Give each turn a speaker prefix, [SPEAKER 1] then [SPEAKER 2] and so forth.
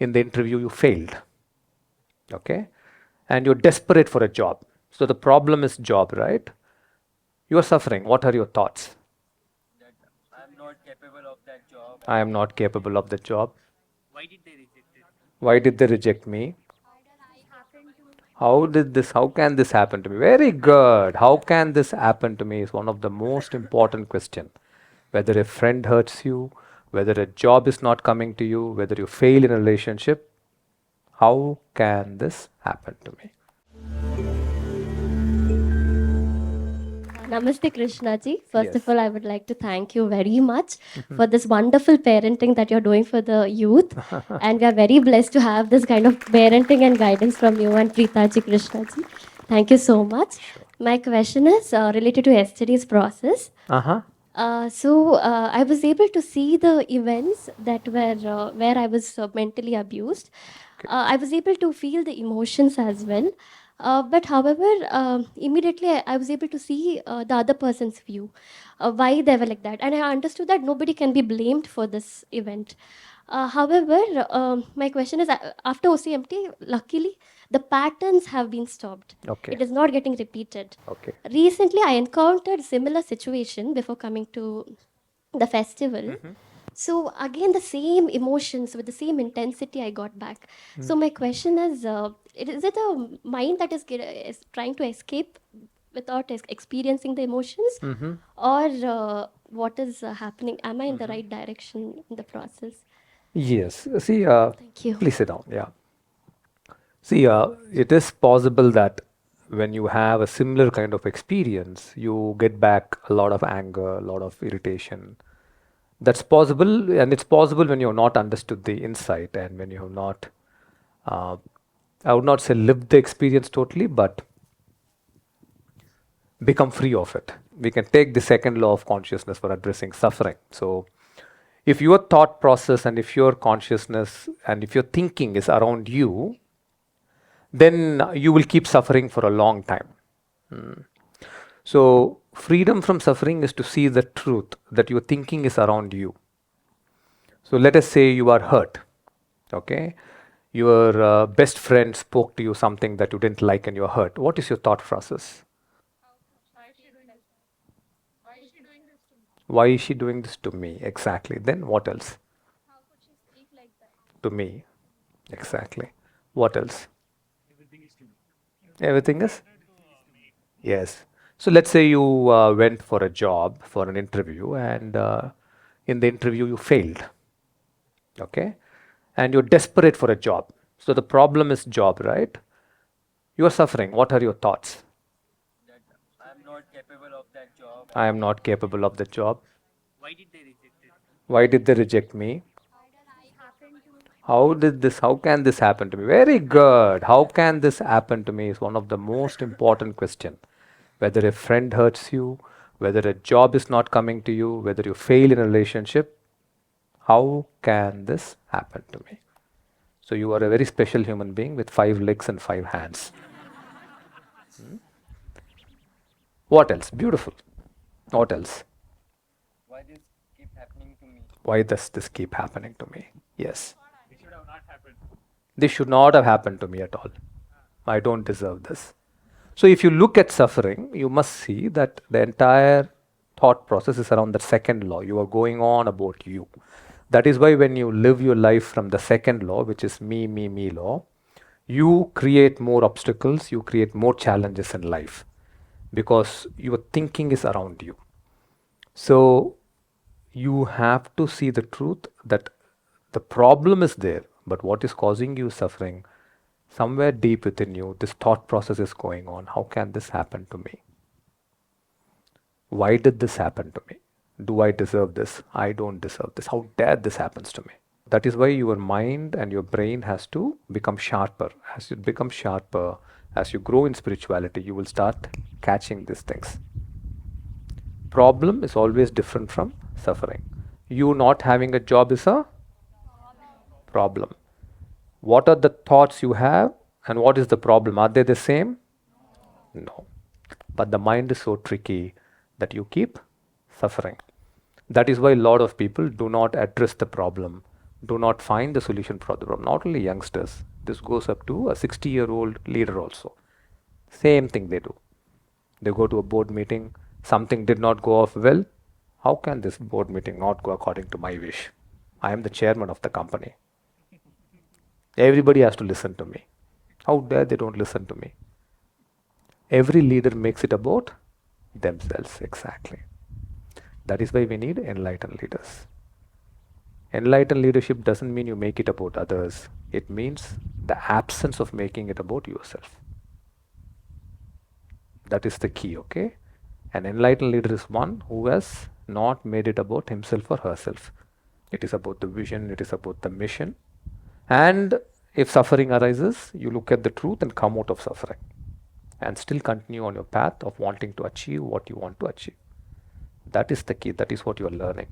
[SPEAKER 1] In the interview, you failed. Okay? And you're desperate for a job. So the problem is job, right? You are suffering. What are your thoughts?
[SPEAKER 2] That I'm not capable of that job.
[SPEAKER 1] I am not capable of the job.
[SPEAKER 2] Why did they reject it?
[SPEAKER 1] Why did they reject me? How can this happen to me? Very good. How can this happen to me is one of the most important question. Whether a friend hurts you, whether a job is not coming to you, whether you fail in a relationship, how can this happen to me?
[SPEAKER 3] Namaste, Krishnaji. First of
[SPEAKER 1] Yes.
[SPEAKER 3] all, I would like to thank you very much for this wonderful parenting that you're doing for the youth. And we are very blessed to have this kind of parenting and guidance from you and Preetaji Krishnaji. Thank you so much.
[SPEAKER 1] Sure.
[SPEAKER 3] My question is related to yesterday's process.
[SPEAKER 1] Uh-huh.
[SPEAKER 3] I was able to see the events that were where I was mentally abused.
[SPEAKER 1] Okay.
[SPEAKER 3] I was able to feel the emotions as well. But however, immediately I was able to see the other person's view, why they were like that, and I understood that nobody can be blamed for this event. However, my question is after OCMT, luckily the patterns have been stopped.
[SPEAKER 1] Okay.
[SPEAKER 3] It is not getting repeated.
[SPEAKER 1] Okay.
[SPEAKER 3] Recently, I encountered similar situation before coming to the festival. So again, the same emotions with the same intensity I got back. So my question is, is it a mind that is trying to escape without experiencing the emotions, or what is happening? Am I in the right direction in the process?
[SPEAKER 1] Yes. See,
[SPEAKER 3] Thank you.
[SPEAKER 1] please sit down. Yeah. See, it is possible that when you have a similar kind of experience, you get back a lot of anger, a lot of irritation. That's possible, and it's possible when you have not understood the insight and when you have not, uh, I would not say lived the experience totally, but become free of it. We can take the second law of consciousness for addressing suffering. So, if your thought process and if your consciousness and if your thinking is around you, then you will keep suffering for a long time. So, freedom from suffering is to see the truth that your thinking is around you. So, let us say you are hurt, okay? Your best friend spoke to you something that you didn't like and you're hurt. What is your thought process? Why is she doing this to me? Exactly. Then what else? To me. Exactly. What else? Everything is? Yes. So let's say you went for a job, for an interview, and in the interview you failed. Okay? And you're desperate for a job. So the problem is job, right? You are suffering. What are your thoughts?
[SPEAKER 2] That I'm not capable of that job.
[SPEAKER 1] I am not capable of the job.
[SPEAKER 2] Why did they reject it?
[SPEAKER 1] Why did they reject me? How can this happen to me? Very good. How can this happen to me is one of the most important question. Whether a friend hurts you, whether a job is not coming to you, whether you fail in a relationship, how can this happen to me? So you are a very special human being with 5 legs and 5 hands. What else? Beautiful. What else?
[SPEAKER 2] Why this keep happening to me?
[SPEAKER 1] Why does this keep happening to me? Yes.
[SPEAKER 2] It should have not happened.
[SPEAKER 1] This should not have happened to me at all. I don't deserve this. So if you look at suffering, you must see that the entire thought process is around the second law. You are going on about you. That is why when you live your life from the second law, which is me law, you create more obstacles, you create more challenges in life because your thinking is around you. So you have to see the truth that the problem is there, but what is causing you suffering? Somewhere deep within you, this thought process is going on. How can this happen to me? Why did this happen to me? Do I deserve this? I don't deserve this. How dare this happens to me? That is why your mind and your brain has to become sharper. As you become sharper, as you grow in spirituality, you will start catching these things. Problem is always different from suffering. You not having a job is a problem. What are the thoughts you have and what is the problem? Are they the same? No. But the mind is so tricky that you keep suffering. That is why a lot of people do not address the problem. do not find the solution for the problem. Not only youngsters, this goes up to a 60-year-old leader also. Same thing they do. They go to a board meeting, something did not go off well. How can this board meeting not go according to my wish? I am the chairman of the company. Everybody has to listen to me. How dare they don't listen to me? Every leader makes it about themselves, exactly. That is why we need enlightened leaders. Enlightened leadership doesn't mean you make it about others. It means the absence of making it about yourself. That is the key, okay? An enlightened leader is one who has not made it about himself or herself. It is about the vision, it is about the mission. And if suffering arises, you look at the truth and come out of suffering and still continue on your path of wanting to achieve what you want to achieve. That is the key, that is what you are learning.